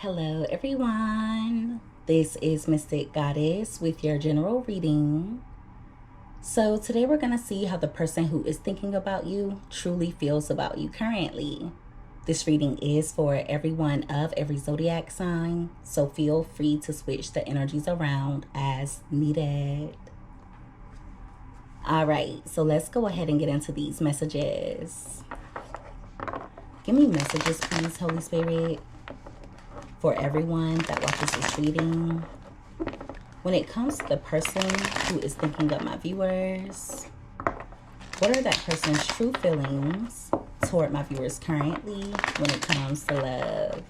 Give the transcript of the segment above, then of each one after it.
Hello everyone, this is Mystic Goddess with your general reading. So today we're going to see how the person who is thinking about you truly feels about you currently. This reading is for everyone of every zodiac sign, so feel free to switch the energies around as needed. Alright, so let's go ahead and get into these messages. Give me messages please, Holy Spirit, for everyone that watches this reading. When it comes to the person who is thinking of my viewers, what are that person's true feelings toward my viewers currently when it comes to love?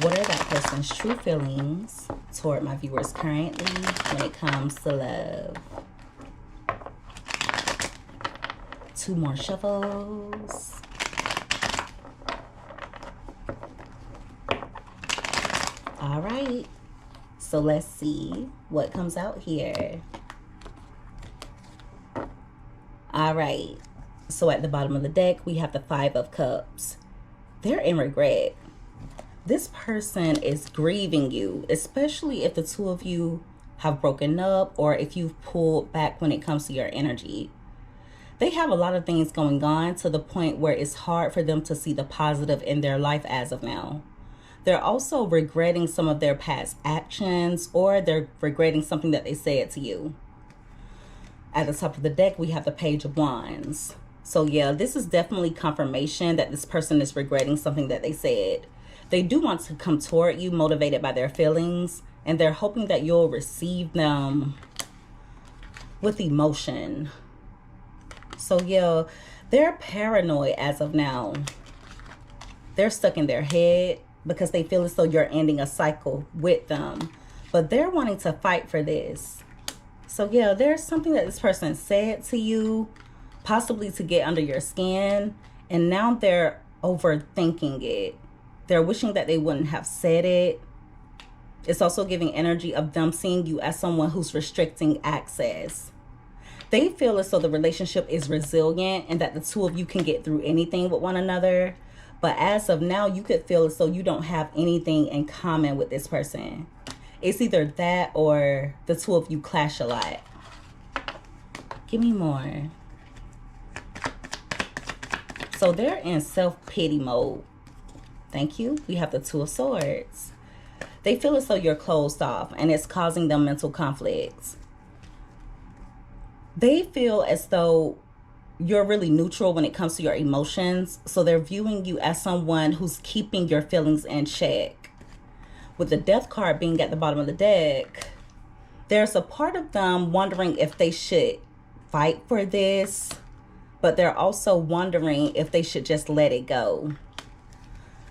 What are that person's true feelings toward my viewers currently when it comes to love? 2 more shuffles. All right, so let's see what comes out here. All right, so at the bottom of the deck, we have the 5 of Cups. They're in regret. This person is grieving you, especially if the two of you have broken up or if you've pulled back when it comes to your energy. They have a lot of things going on to the point where it's hard for them to see the positive in their life as of now. They're also regretting some of their past actions, or they're regretting something that they said to you. At the top of the deck, we have the Page of Wands. So yeah, this is definitely confirmation that this person is regretting something that they said. They do want to come toward you motivated by their feelings, and they're hoping that you'll receive them with emotion. So yeah, they're paranoid as of now. They're stuck in their head because they feel as though you're ending a cycle with them. But they're wanting to fight for this. So yeah, there's something that this person said to you, possibly to get under your skin, and now they're overthinking it. They're wishing that they wouldn't have said it. It's also giving energy of them seeing you as someone who's restricting access. They feel as though the relationship is resilient and that the two of you can get through anything with one another. But as of now, you could feel as though you don't have anything in common with this person. It's either that or the two of you clash a lot. Give me more. So they're in self-pity mode. Thank you. We have the 2 of Swords. They feel as though you're closed off and it's causing them mental conflicts. They feel as though you're really neutral when it comes to your emotions. So they're viewing you as someone who's keeping your feelings in check. With the Death card being at the bottom of the deck, there's a part of them wondering if they should fight for this, but they're also wondering if they should just let it go.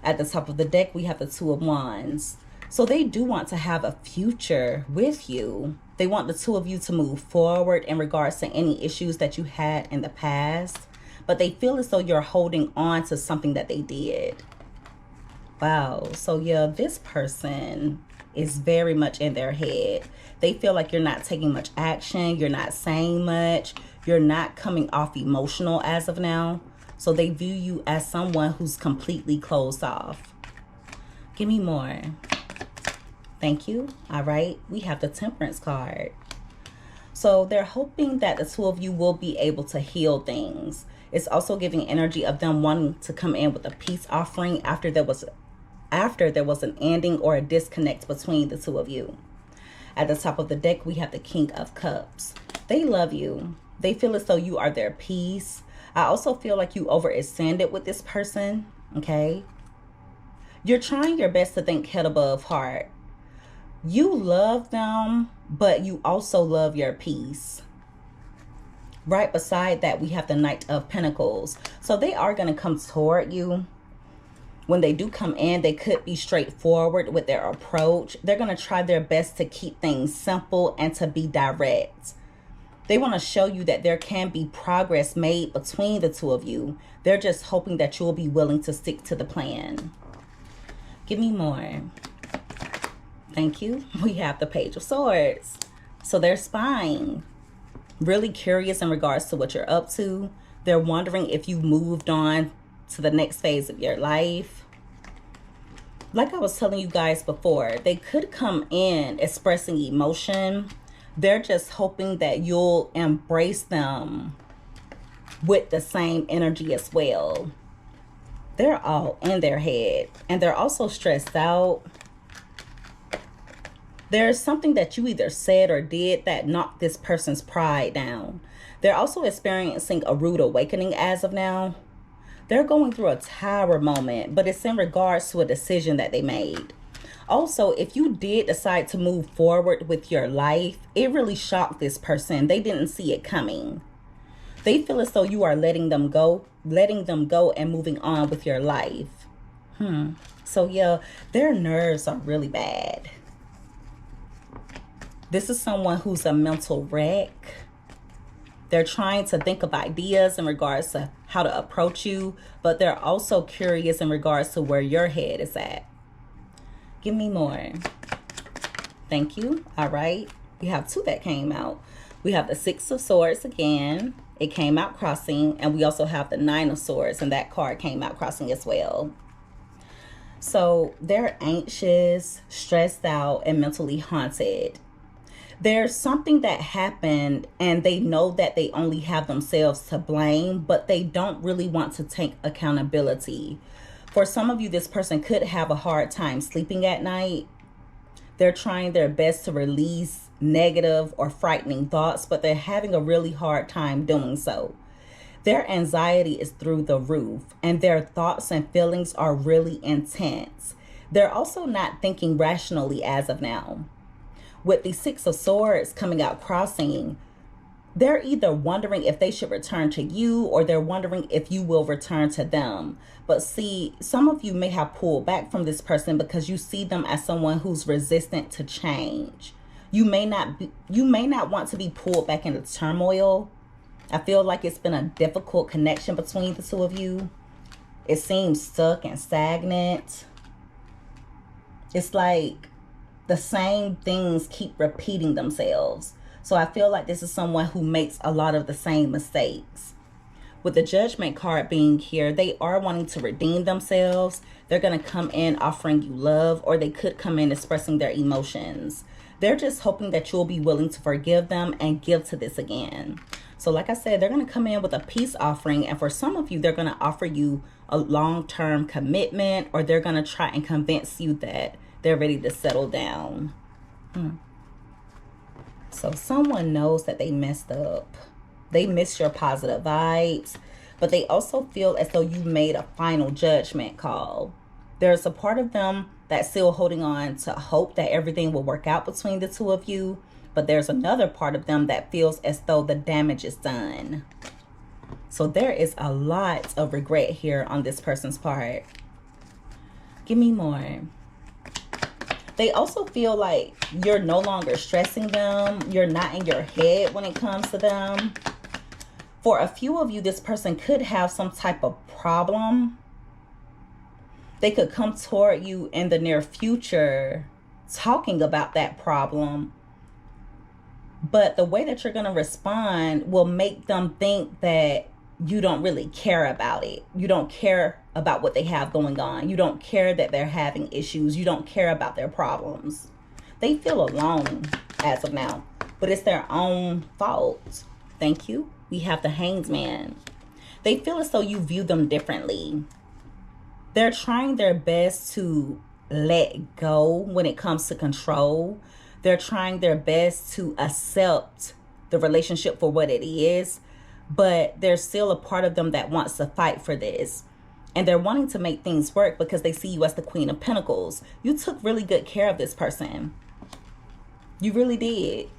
At the top of the deck, we have the 2 of Wands. So they do want to have a future with you. They want the two of you to move forward in regards to any issues that you had in the past. But they feel as though you're holding on to something that they did. Wow. So yeah, this person is very much in their head. They feel like you're not taking much action. You're not saying much. You're not coming off emotional as of now. So they view you as someone who's completely closed off. Give me more. Thank you. All right, we have the Temperance card. So they're hoping that the two of you will be able to heal things. It's also giving energy of them wanting to come in with a peace offering after there was an ending or a disconnect between the two of you. At the top of the deck, we have the King of Cups. They love you. They feel as though you are their peace. I also feel like you overextended with this person, okay? You're trying your best to think head above heart. You love them, but you also love your peace. Right beside that, we have the Knight of Pentacles. So they are going to come toward you. When they do come in, they could be straightforward with their approach. They're going to try their best to keep things simple and to be direct. They want to show you that there can be progress made between the two of you. They're just hoping that you'll be willing to stick to the plan. Give me more. Thank you. We have the Page of Swords. So they're spying. Really curious in regards to what you're up to. They're wondering if you moved on to the next phase of your life. like I was telling you guys before, they could come in expressing emotion. They're just hoping that you'll embrace them with the same energy as well. They're all in their head, and they're also stressed out. There's something that you either said or did that knocked this person's pride down. They're also experiencing a rude awakening as of now. They're going through a tower moment, but it's in regards to a decision that they made. Also, if you did decide to move forward with your life, it really shocked this person. They didn't see it coming. They feel as though you are letting them go and moving on with your life. So yeah, their nerves are really bad. This is someone who's a mental wreck. They're trying to think of ideas in regards to how to approach you, but they're also curious in regards to where your head is at. Give me more. Thank you. All right. We have two that came out. We have the Six of Swords again. It came out crossing. And we also have the Nine of Swords. And that card came out crossing as well. So they're anxious, stressed out, and mentally haunted. There's something that happened and they know that they only have themselves to blame, but they don't really want to take accountability. For some of you, this person could have a hard time sleeping at night. They're trying their best to release negative or frightening thoughts, but they're having a really hard time doing so. Their anxiety is through the roof and their thoughts and feelings are really intense. They're also not thinking rationally as of now. With the Six of Swords coming out crossing, they're either wondering if they should return to you or they're wondering if you will return to them. But see, some of you may have pulled back from this person because you see them as someone who's resistant to change. You may not want to be pulled back into turmoil. I feel like it's been a difficult connection between the two of you. It seems stuck and stagnant. It's like the same things keep repeating themselves. So I feel like this is someone who makes a lot of the same mistakes. With the Judgment card being here, they are wanting to redeem themselves. They're going to come in offering you love, or they could come in expressing their emotions. They're just hoping that you'll be willing to forgive them and give to this again. So like I said, they're going to come in with a peace offering. And for some of you, they're going to offer you a long-term commitment, or they're going to try and convince you that they're ready to settle down. So someone knows that they messed up. They miss your positive vibes, but they also feel as though you made a final judgment call. There's a part of them that's still holding on to hope that everything will work out between the two of you, but there's another part of them that feels as though the damage is done. So there is a lot of regret here on this person's part. Give me more. They also feel like you're no longer stressing them. You're not in your head when it comes to them. For a few of you, this person could have some type of problem. They could come toward you in the near future talking about that problem. But the way that you're going to respond will make them think that you don't really care about it. You don't care about what they have going on. You don't care that they're having issues. You don't care about their problems. They feel alone as of now, but it's their own fault. Thank you. We have the Hanged Man. They feel as though you view them differently. They're trying their best to let go when it comes to control. They're trying their best to accept the relationship for what it is, but there's still a part of them that wants to fight for this. And they're wanting to make things work because they see you as the Queen of Pentacles. You took really good care of this person. You really did.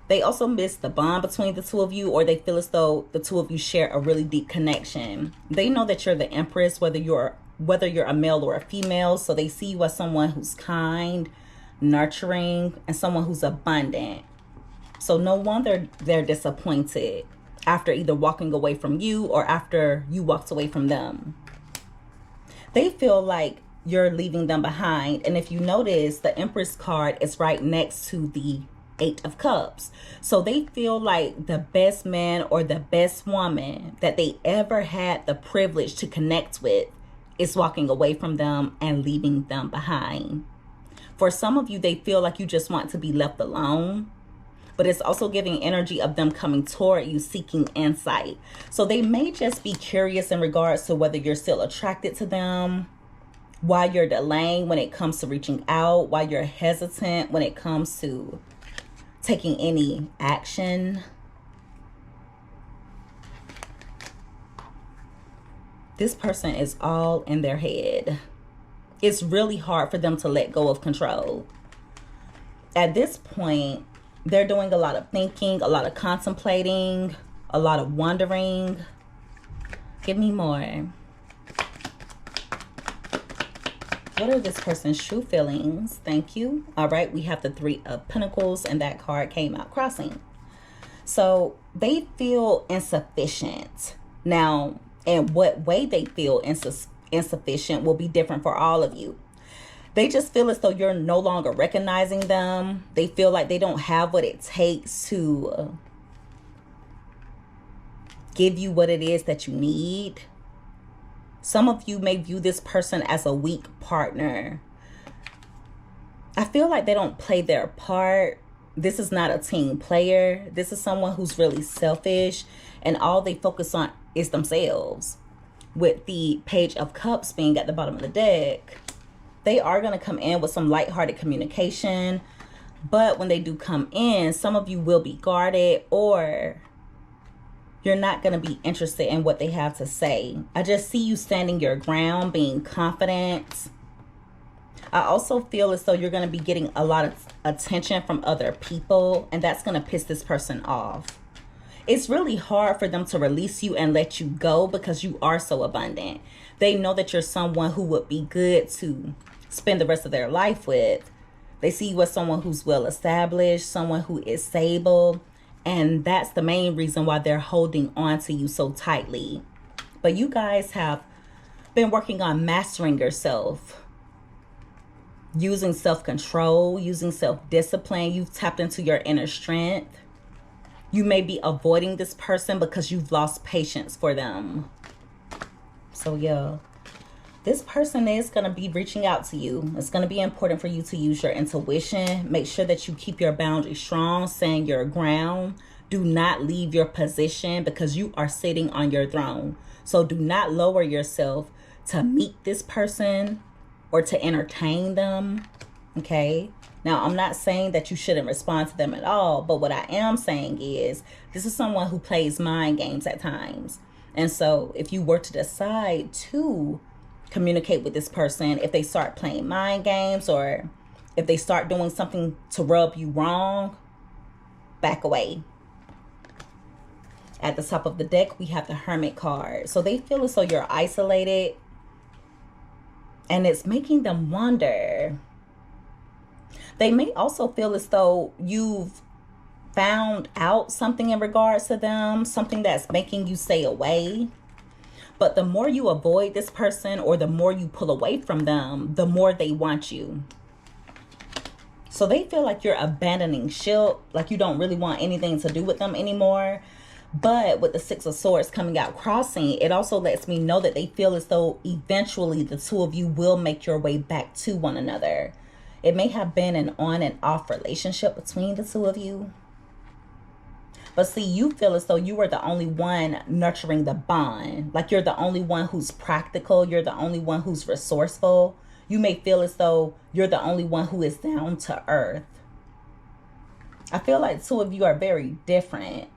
They also miss the bond between the two of you, or they feel as though the two of you share a really deep connection. They know that you're the Empress, whether you're a male or a female. So they see you as someone who's kind, nurturing, and someone who's abundant. So no wonder they're disappointed after either walking away from you or after you walked away from them. They feel like you're leaving them behind. And if you notice, the Empress card is right next to the Eight of Cups. So they feel like the best man or the best woman that they ever had the privilege to connect with it's walking away from them and leaving them behind. For some of you, they feel like you just want to be left alone, but it's also giving energy of them coming toward you, seeking insight. So they may just be curious in regards to whether you're still attracted to them, why you're delaying when it comes to reaching out, why you're hesitant when it comes to taking any action. This person is all in their head. It's really hard for them to let go of control. At this point, they're doing a lot of thinking, a lot of contemplating, a lot of wondering. Give me more. What are this person's true feelings? Thank you. All right, we have the Three of Pentacles, and that card came out crossing. So they feel insufficient. Now, in what way they feel insufficient will be different for all of you. They just feel as though you're no longer recognizing them. They feel like they don't have what it takes to give you what it is that you need. Some of you may view this person as a weak partner. I feel like they don't play their part. This is not a team player. This is someone who's really selfish, and all they focus on is themselves. With the Page of Cups being at the bottom of the deck, they are going to come in with some lighthearted communication. But when they do come in, some of you will be guarded, or you're not going to be interested in what they have to say. I just see you standing your ground, being confident. I also feel as though you're going to be getting a lot of attention from other people, and that's going to piss this person off. It's really hard for them to release you and let you go because you are so abundant. They know that you're someone who would be good to spend the rest of their life with. They see you as someone who's well established, someone who is stable, and that's the main reason why they're holding on to you so tightly. But you guys have been working on mastering yourself, using self-control, using self-discipline. You've tapped into your inner strength. You may be avoiding this person because you've lost patience for them. So yeah, this person is going to be reaching out to you. It's going to be important for you to use your intuition. Make sure that you keep your boundaries strong, stand your ground. Do not leave your position because you are sitting on your throne. So do not lower yourself to meet this person or to entertain them. Okay? Now, I'm not saying that you shouldn't respond to them at all, but what I am saying is this is someone who plays mind games at times. And so if you were to decide to communicate with this person, if they start playing mind games or if they start doing something to rub you wrong, back away. At the top of the deck, we have the Hermit card. So they feel as though you're isolated, and it's making them wonder. They may also feel as though you've found out something in regards to them, something that's making you stay away. But the more you avoid this person or the more you pull away from them, the more they want you. So they feel like you're abandoning ship, like you don't really want anything to do with them anymore. But with the Six of Swords coming out crossing, it also lets me know that they feel as though eventually the two of you will make your way back to one another. It may have been an on and off relationship between the two of you. But see, you feel as though you are the only one nurturing the bond. Like you're the only one who's practical. You're the only one who's resourceful. You may feel as though you're the only one who is down to earth. I feel like two of you are very different.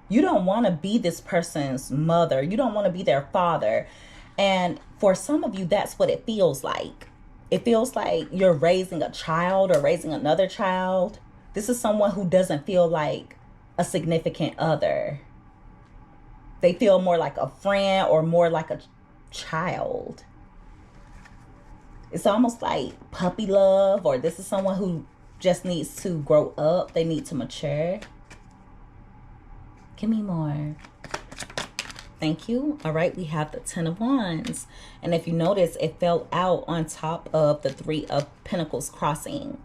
You don't want to be this person's mother. You don't want to be their father. And for some of you, that's what it feels like. It feels like you're raising a child or raising another child. This is someone who doesn't feel like a significant other. They feel more like a friend or more like a child. It's almost like puppy love, or this is someone who just needs to grow up. They need to mature. Give me more. Thank you. All right, we have the Ten of Wands. And if you notice, it fell out on top of the Three of Pentacles crossing.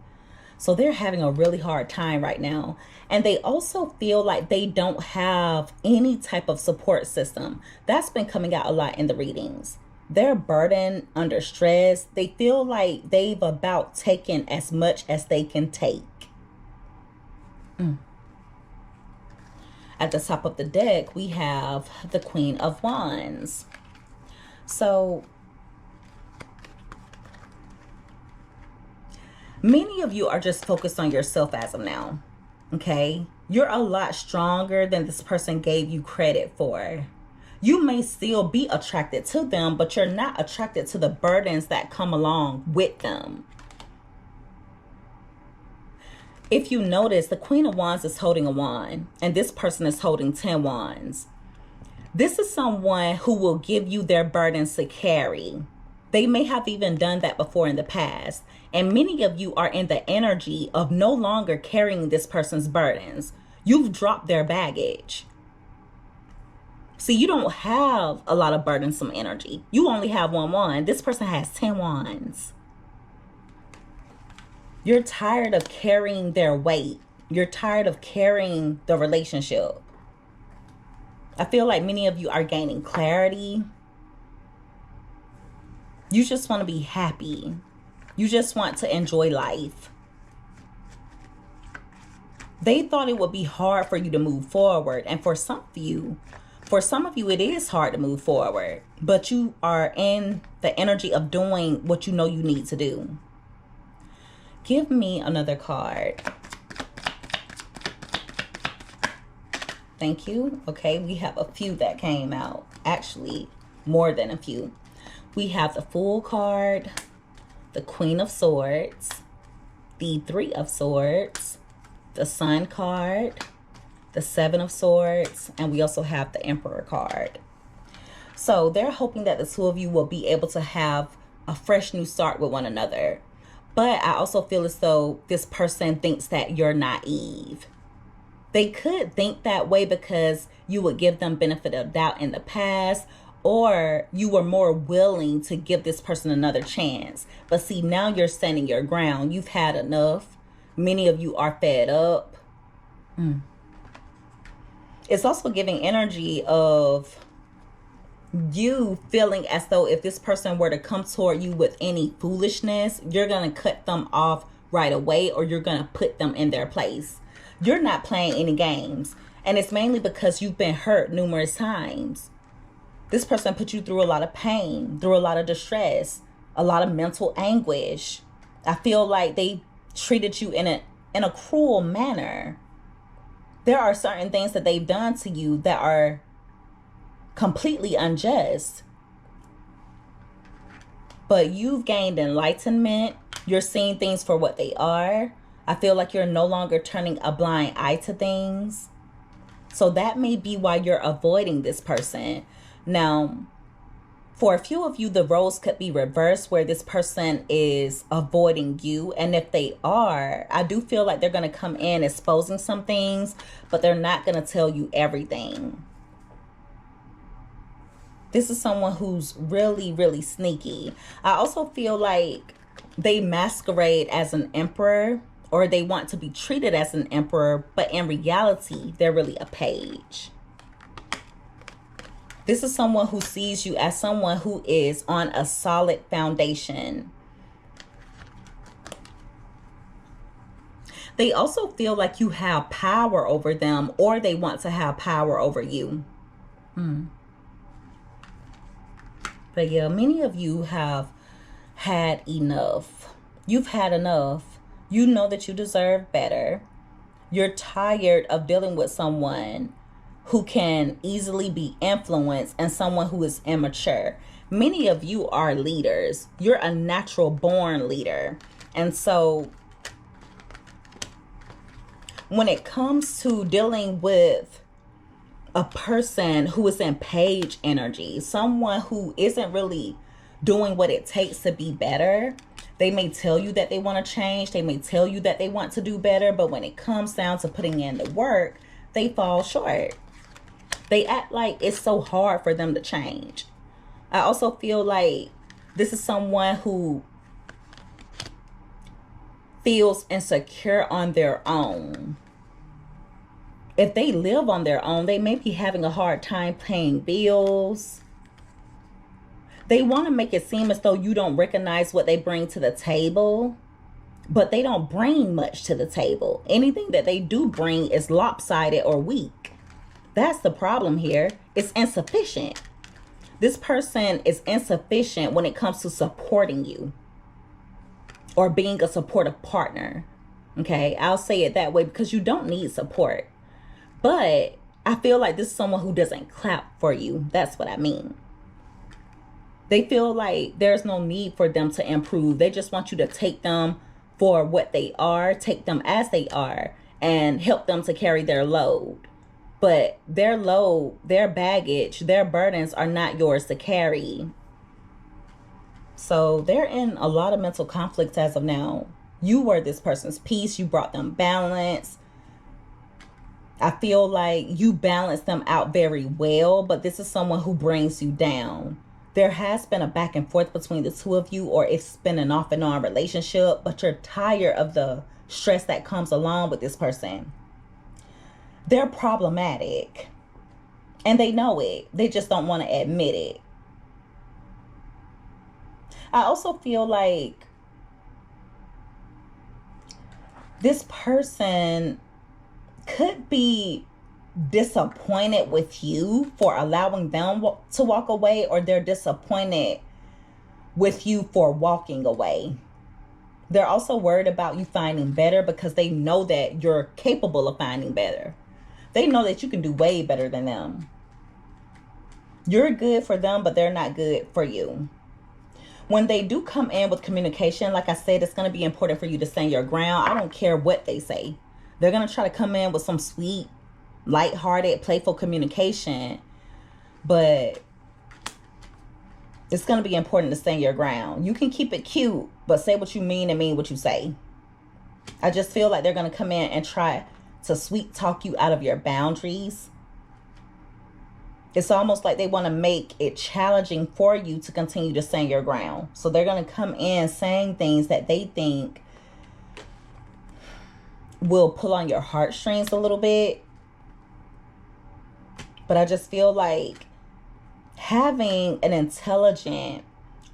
So they're having a really hard time right now. And they also feel like they don't have any type of support system. That's been coming out a lot in the readings. They're burdened, under stress. They feel like they've about taken as much as they can take. At the top of the deck, we have the Queen of Wands. So many of you are just focused on yourself as of now. Okay? You're a lot stronger than this person gave you credit for. You may still be attracted to them, but you're not attracted to the burdens that come along with them. If you notice, the Queen of Wands is holding a wand, and this person is holding 10 wands. This is someone who will give you their burdens to carry. They may have even done that before in the past. And many of you are in the energy of no longer carrying this person's burdens. You've dropped their baggage. See, you don't have a lot of burdensome energy. You only have one wand. This person has 10 wands. You're tired of carrying their weight. You're tired of carrying the relationship. I feel like many of you are gaining clarity. You just want to be happy. You just want to enjoy life. They thought it would be hard for you to move forward. And for some of you, it is hard to move forward. But you are in the energy of doing what you know you need to do. Give me another card. Thank you. Okay, we have a few that came out. Actually, more than a few. We have the Fool card, the Queen of Swords, the Three of Swords, the Sun card, the Seven of Swords, and we also have the Emperor card. So they're hoping that the two of you will be able to have a fresh new start with one another. But I also feel as though this person thinks that you're naive. They could think that way because you would give them benefit of doubt in the past, or you were more willing to give this person another chance. But see, now you're standing your ground. You've had enough. Many of you are fed up. It's also giving energy of you feeling as though if this person were to come toward you with any foolishness, you're going to cut them off right away, or you're going to put them in their place. You're not playing any games. And it's mainly because you've been hurt numerous times. This person put you through a lot of pain, through a lot of distress, a lot of mental anguish. I feel like they treated you in a cruel manner. There are certain things that they've done to you that are completely unjust. But you've gained enlightenment. You're seeing things for what they are. I feel like you're no longer turning a blind eye to things. So that may be why you're avoiding this person. Now, for a few of you, the roles could be reversed where this person is avoiding you. And if they are, I do feel like they're going to come in exposing some things, but they're not going to tell you everything. This is someone who's really, really sneaky. I also feel like they masquerade as an emperor, or they want to be treated as an emperor, but in reality, they're really a page. This is someone who sees you as someone who is on a solid foundation. They also feel like you have power over them, or they want to have power over you. But yeah, many of you have had enough. You've had enough. You know that you deserve better. You're tired of dealing with someone who can easily be influenced and someone who is immature. Many of you are leaders. You're a natural born leader. And so when it comes to dealing with a person who is in page energy, someone who isn't really doing what it takes to be better, they may tell you that they want to change. They may tell you that they want to do better. But when it comes down to putting in the work, they fall short. They act like it's so hard for them to change. I also feel like this is someone who feels insecure on their own. If they live on their own, they may be having a hard time paying bills. They want to make it seem as though you don't recognize what they bring to the table, but they don't bring much to the table. Anything that they do bring is lopsided or weak. That's the problem here. It's insufficient. This person is insufficient when it comes to supporting you or being a supportive partner. Okay, I'll say it that way because you don't need support. But I feel like this is someone who doesn't clap for you. That's what I mean. They feel like there's no need for them to improve. They just want you to take them for what they are, take them as they are, and help them to carry their load. But their load, their baggage, their burdens are not yours to carry. So they're in a lot of mental conflicts as of now. You were this person's peace. You brought them balance. I feel like you balance them out very well, but this is someone who brings you down. There has been a back and forth between the two of you, or it's been an off and on relationship, but you're tired of the stress that comes along with this person. They're problematic and they know it. They just don't want to admit it. I also feel like this person could be disappointed with you for allowing them to walk away, or they're disappointed with you for walking away. They're also worried about you finding better because they know that you're capable of finding better. They know that you can do way better than them. You're good for them, but they're not good for you. When they do come in with communication, like I said, it's going to be important for you to stand your ground. I don't care what they say. They're going to try to come in with some sweet, lighthearted, playful communication, but it's going to be important to stand your ground. You can keep it cute, but say what you mean and mean what you say. I just feel like they're going to come in and try to sweet talk you out of your boundaries. It's almost like they want to make it challenging for you to continue to stand your ground. So they're going to come in saying things that they think will pull on your heartstrings a little bit. But I just feel like having an intelligent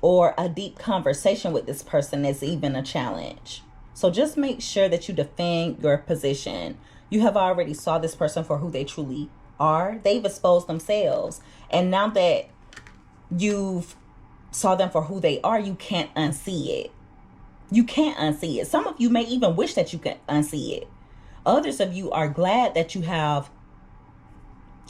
or a deep conversation with this person is even a challenge. So just make sure that you defend your position. You have already saw this person for who they truly are. They've exposed themselves. And now that you've saw them for who they are, you can't unsee it. You can't unsee it. Some of you may even wish that you could unsee it. Others of you are glad that you have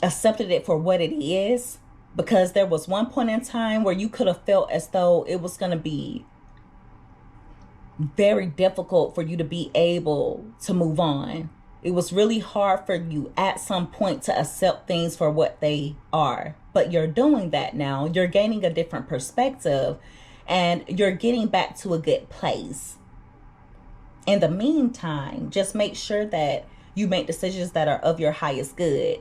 accepted it for what it is, because there was one point in time where you could have felt as though it was going to be very difficult for you to be able to move on. It was really hard for you at some point to accept things for what they are. But you're doing that now. You're gaining a different perspective and you're getting back to a good place. In the meantime, just make sure that you make decisions that are of your highest good.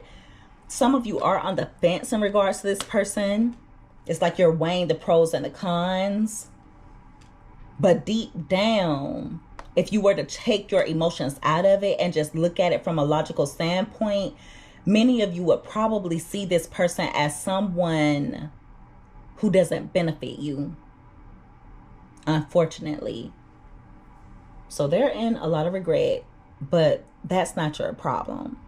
Some of you are on the fence in regards to this person. It's like you're weighing the pros and the cons. But deep down, if you were to take your emotions out of it and just look at it from a logical standpoint, many of you would probably see this person as someone who doesn't benefit you, unfortunately. So they're in a lot of regret, but that's not your problem.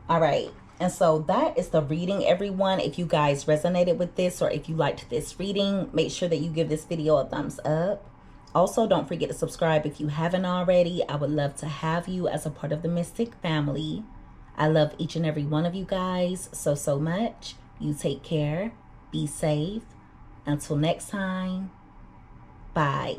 All right. And so that is the reading, everyone. If you guys resonated with this or if you liked this reading, make sure that you give this video a thumbs up. Also, don't forget to subscribe if you haven't already. I would love to have you as a part of the Mystic family. I love each and every one of you guys so much. You take care. Be safe. Until next time. Bye.